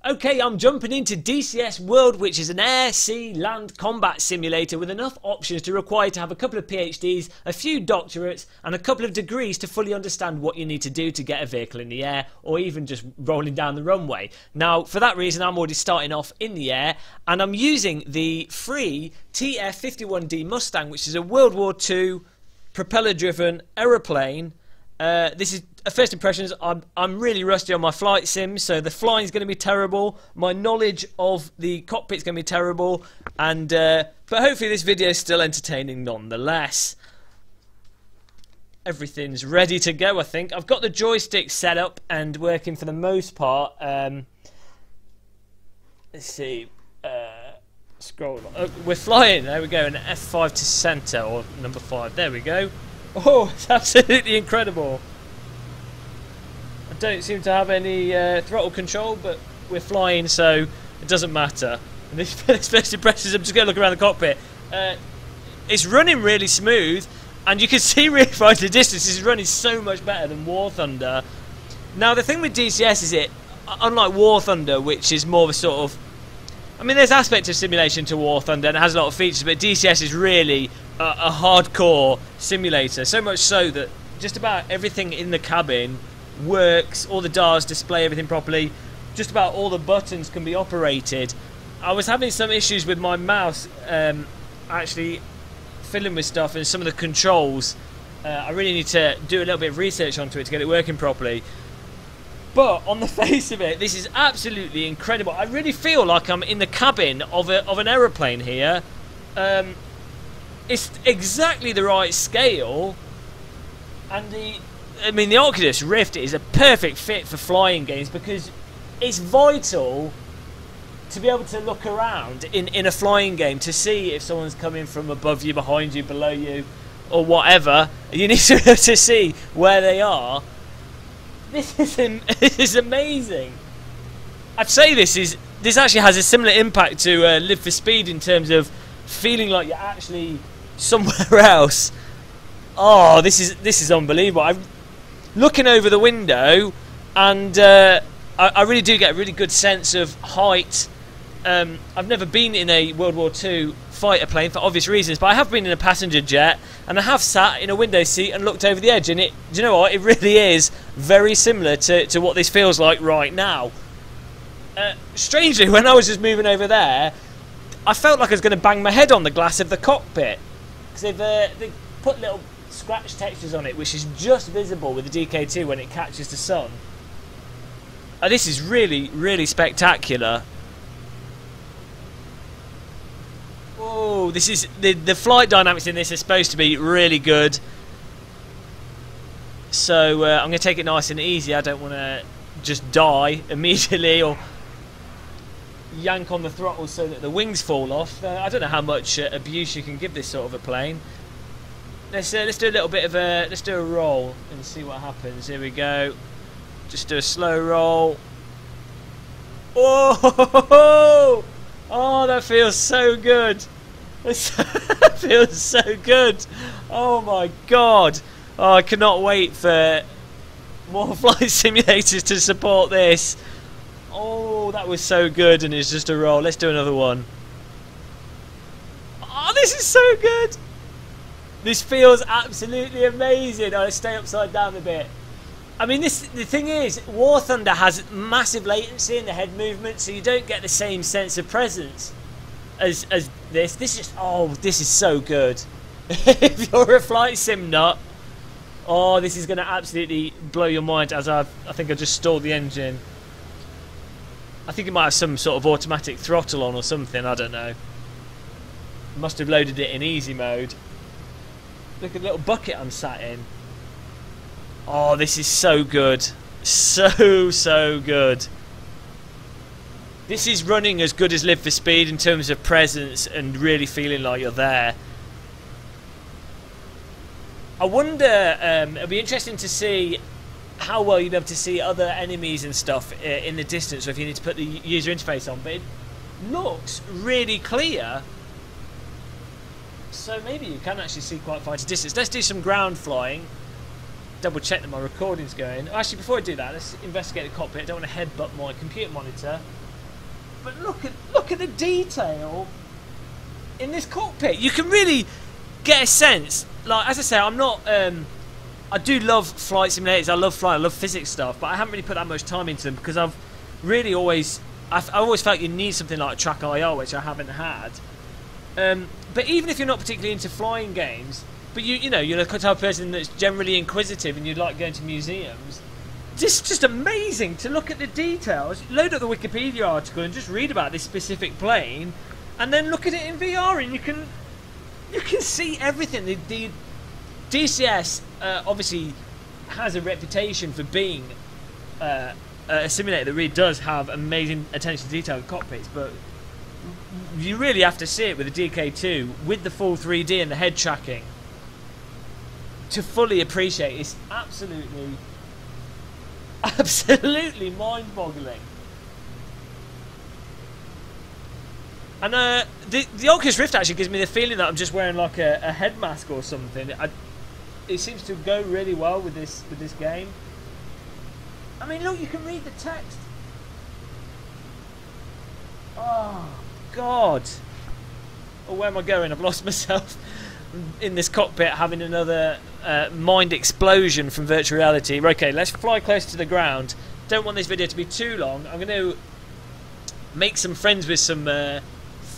Okay, I'm jumping into DCS World, which is an air, sea, land combat simulator with enough options to require to have a couple of PhDs, a few doctorates, and a couple of degrees to fully understand what you need to do to get a vehicle in the air, or even just rolling down the runway. Now, for that reason, I'm already starting off in the air, and I'm using the free TF-51D Mustang, which is a World War II propeller-driven aeroplane. This is first impressions. I'm really rusty on my flight sims, so the flying is going to be terrible. My knowledge of the cockpit is going to be terrible, and but hopefully this video is still entertaining nonetheless. Everything's ready to go. I think I've got the joystick set up and working for the most part. Let's see. Scroll. Oh, we're flying. There we go. An F5 to center, or number 5. There we go. Oh, it's absolutely incredible. I don't seem to have any throttle control, but we're flying, so it doesn't matter. And this first impressions, I'm just going to look around the cockpit. It's running really smooth, and you can see really far into the distance. It's running so much better than War Thunder. Now, the thing with DCS is unlike War Thunder, which is more of a sort of... I mean, there's aspects of simulation to War Thunder, and it has a lot of features, but DCS is really a hardcore simulator, so much so that just about everything in the cabin works, all the dials display everything properly, just about all the buttons can be operated. I was having some issues with my mouse actually fiddling with stuff and some of the controls. I really need to do a little bit of research onto it to get it working properly. But on the face of it, this is absolutely incredible. I really feel like I'm in the cabin of an aeroplane here. It's exactly the right scale, and the Oculus Rift is a perfect fit for flying games because it's vital to be able to look around in a flying game to see if someone's coming from above you, behind you, below you, or whatever. You need to be able to see where they are. This is amazing. I'd say this actually has a similar impact to Live for Speed in terms of feeling like you're actually somewhere else. Oh, this is unbelievable. I'm looking over the window, and I really do get a really good sense of height. I've never been in a World War II fighter plane for obvious reasons, but I have been in a passenger jet, and I have sat in a window seat and looked over the edge, and do you know what? It really is very similar to what this feels like right now. Strangely, when I was just moving over there, I felt like I was going to bang my head on the glass of the cockpit, because they put little scratch textures on it, which is just visible with the DK2 when it catches the sun. This is really, really spectacular. Oh, this is the flight dynamics in this are supposed to be really good. So I'm going to take it nice and easy. I don't want to just die immediately or yank on the throttle so that the wings fall off. I don't know how much abuse you can give this sort of a plane. Let's do a little bit of let's do a roll and see what happens. Here we go. Just do a slow roll. Oh, oh, that feels so good. That feels so good. Oh my god. Oh, I cannot wait for more flight simulators to support this. Oh, that was so good, and it's just a roll. Let's do another one. Oh, this is so good. This feels absolutely amazing. I'll stay upside down a bit. I mean, the thing is, War Thunder has massive latency in the head movement, so you don't get the same sense of presence as this. This is so good. If you're a flight sim nut, oh, this is going to absolutely blow your mind. As I think I just stalled the engine. I think it might have some sort of automatic throttle on or something. I don't know. Must have loaded it in easy mode. Look at the little bucket I'm sat in. Oh, this is so good. So good. This is running as good as Live for Speed in terms of presence and really feeling like you're there. I wonder, it'll be interesting to see how well you'll be able to see other enemies and stuff in the distance, or if you need to put the user interface on, but it looks really clear. So maybe you can actually see quite far into distance. Let's do some ground flying. Double check that my recording's going. Actually, before I do that, let's investigate the cockpit. I don't want to headbutt my computer monitor. but look at the detail in this cockpit. You can really get a sense. Like, as I say, I'm not. I do love flight simulators. I love flight. I love physics stuff, but I haven't really put that much time into them because I've really always. I've always felt you need something like Track IR, which I haven't had. But even if you're not particularly into flying games, but you're the type of person that's generally inquisitive and you'd like going to museums, it's just amazing to look at the details. Load up the Wikipedia article and just read about this specific plane, and then look at it in VR, and you can see everything. The DCS obviously has a reputation for being a simulator that really does have amazing attention to detail in cockpits, but you really have to see it with the DK2 with the full 3D and the head tracking to fully appreciate. It's absolutely mind-boggling. And the Oculus Rift actually gives me the feeling that I'm just wearing like a head mask or something. It seems to go really well with this game. I mean, look, you can read the text. Oh God! Oh, where am I going? I've lost myself in this cockpit, having another mind explosion from virtual reality. Okay, let's fly close to the ground. Don't want this video to be too long. I'm going to make some friends with some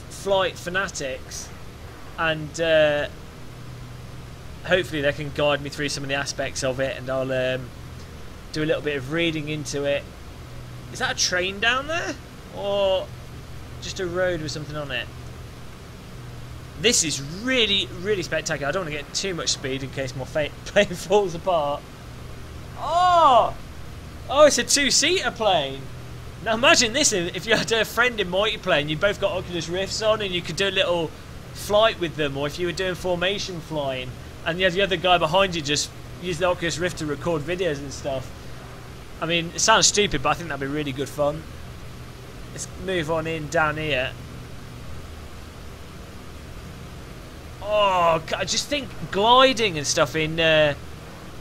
flight fanatics, and hopefully they can guide me through some of the aspects of it, and I'll do a little bit of reading into it. Is that a train down there, or just a road with something on it? This is really, really spectacular. I don't want to get too much speed in case my plane falls apart. Oh, it's a two-seater plane. Now imagine this if you had a friend in multiplayer, you both got Oculus Rifts on, and you could do a little flight with them, or if you were doing formation flying and you had the other guy behind you just use the Oculus Rift to record videos and stuff. I mean, it sounds stupid, but I think that'd be really good fun. Let's move on in down here. Oh, God, I just think gliding and stuff in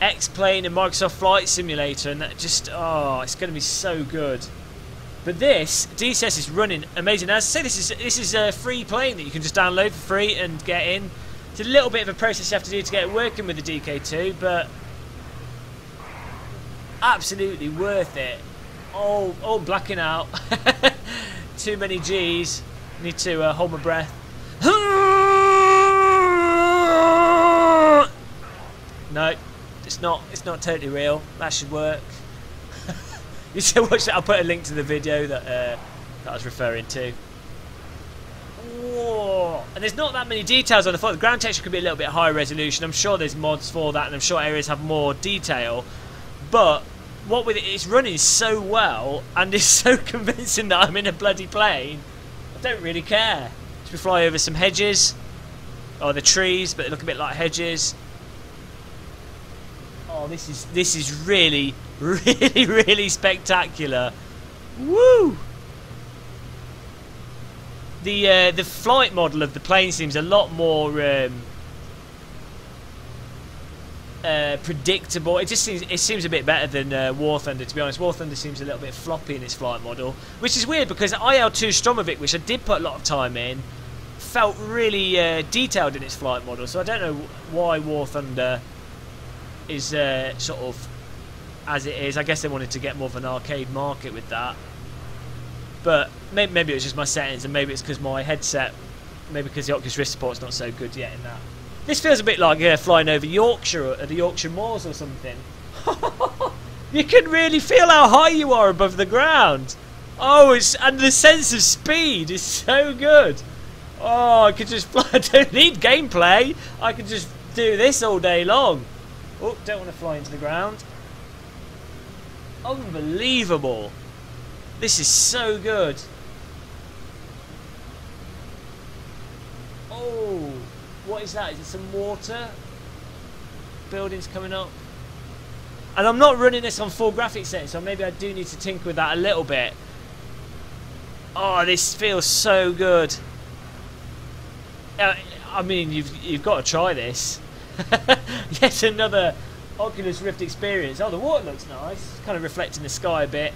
X-Plane and Microsoft Flight Simulator, and that just, it's going to be so good. But this DCS is running amazing. As I say, this is a free plane that you can just download for free and get in. It's a little bit of a process you have to do to get it working with the DK2, but absolutely worth it. Oh, blacking out. Too many G's. Need to hold my breath. No, it's not totally real. That should work. You should watch that. I'll put a link to the video that I was referring to. Whoa. And there's not that many details on the front. The ground texture could be a little bit higher resolution. I'm sure there's mods for that, and I'm sure areas have more detail. But what with it, it's running so well, and it's so convincing that I'm in a bloody plane. I don't really care. Should we fly over some hedges? Or the trees, but they look a bit like hedges. Oh, this is really, really, really spectacular. Woo! The flight model of the plane seems a lot more predictable. It seems a bit better than War Thunder, to be honest. War Thunder seems a little bit floppy in its flight model, which is weird because IL-2 Stromovic, which I did put a lot of time in, felt really detailed in its flight model. So I don't know why War Thunder is sort of as it is. I guess they wanted to get more of an arcade market with that, but maybe it was just my settings, and maybe it's because my headset, maybe because the Oculus Rift support's not so good yet in that. This feels a bit like flying over Yorkshire at the Yorkshire Moors or something. You can really feel how high you are above the ground. Oh, and the sense of speed is so good. Oh, I could just fly. I don't need gameplay. I could just do this all day long. Oh, don't want to fly into the ground. Unbelievable. This is so good. Oh, what is that? Is it some water? Buildings coming up. And I'm not running this on full graphics setting, so maybe I do need to tinker with that a little bit. Oh, this feels so good. I mean, you've got to try this. Yet another Oculus Rift experience. Oh, the water looks nice. It's kind of reflecting the sky a bit.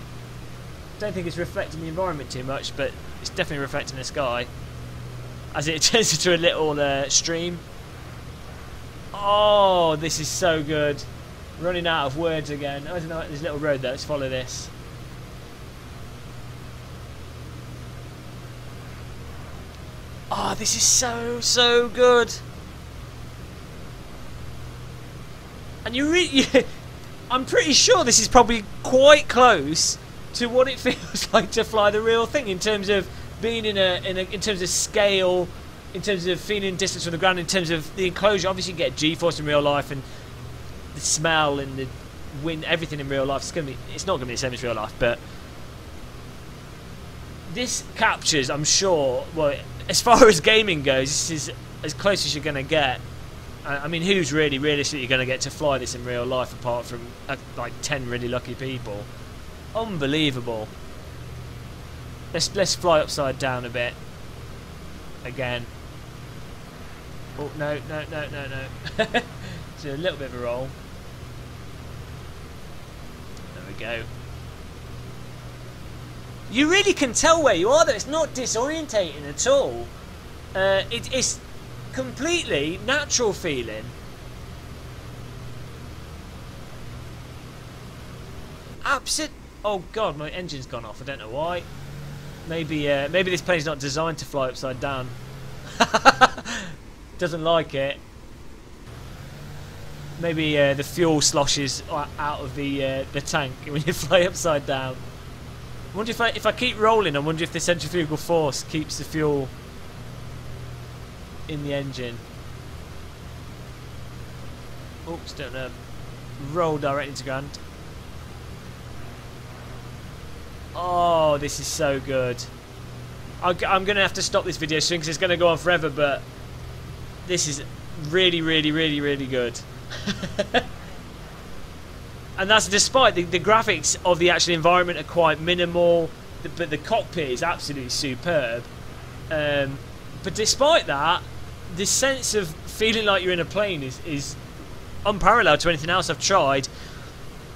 don't think it's reflecting the environment too much, but it's definitely reflecting the sky as it turns into a little stream. Oh, this is so good. Running out of words again. I don't know, there's a little road there. Let's follow this. Oh, this is so good. And I'm pretty sure this is probably quite close to what it feels like to fly the real thing in terms of being in terms of scale, in terms of feeling distance from the ground, in terms of the enclosure. Obviously you get G-force in real life and the smell and the wind, everything in real life. It's not gonna be the same as real life, but this captures, I'm sure, well, as far as gaming goes, this is as close as you're gonna get. I mean, who's really realistically going to get to fly this in real life apart from like 10 really lucky people? Unbelievable. Let's fly upside down a bit. Again. Oh, no. So a little bit of a roll. There we go. You really can tell where you are though. It's not disorientating at all. It's completely natural feeling. Oh god, my engine's gone off. I don't know why. Maybe this plane's not designed to fly upside down. Doesn't like it. Maybe the fuel sloshes out of the tank when you fly upside down. I wonder if I keep rolling, I wonder if the centrifugal force keeps the fuel in the engine. Oops, don't roll directly to ground. Oh, this is so good. I'm going to have to stop this video soon because it's going to go on forever, but this is really good. And that's despite the graphics of the actual environment are quite minimal, but the cockpit is absolutely superb. But despite that, this sense of feeling like you're in a plane is unparalleled to anything else I've tried.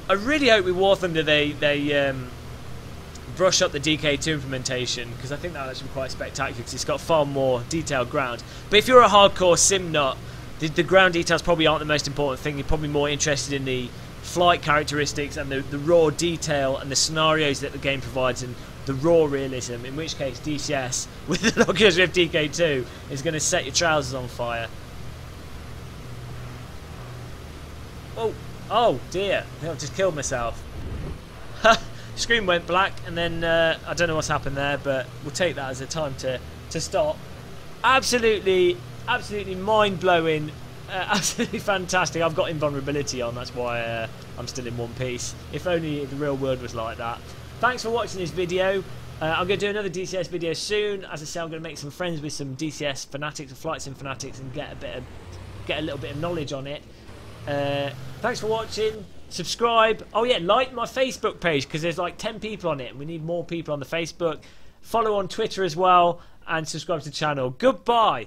I really hope with War Thunder they brush up the DK2 implementation, because I think that will actually be quite spectacular because it's got far more detailed ground. But if you're a hardcore sim nut, the ground details probably aren't the most important thing. You're probably more interested in the flight characteristics and the raw detail and the scenarios that the game provides and the raw realism, in which case DCS with the Oculus Rift DK2 is going to set your trousers on fire. Oh dear, I think I've just killed myself. Screen went black and then I don't know what's happened there, but we'll take that as a time to stop. Absolutely mind-blowing, absolutely fantastic. I've got invulnerability on, that's why I'm still in one piece. If only the real world was like that. Thanks for watching this video. I'm going to do another DCS video soon. As I say, I'm going to make some friends with some DCS fanatics and flight sim fanatics and get a little bit of knowledge on it. Thanks for watching. Subscribe. Oh yeah, like my Facebook page because there's like 10 people on it and we need more people on the Facebook. Follow on Twitter as well and subscribe to the channel. Goodbye.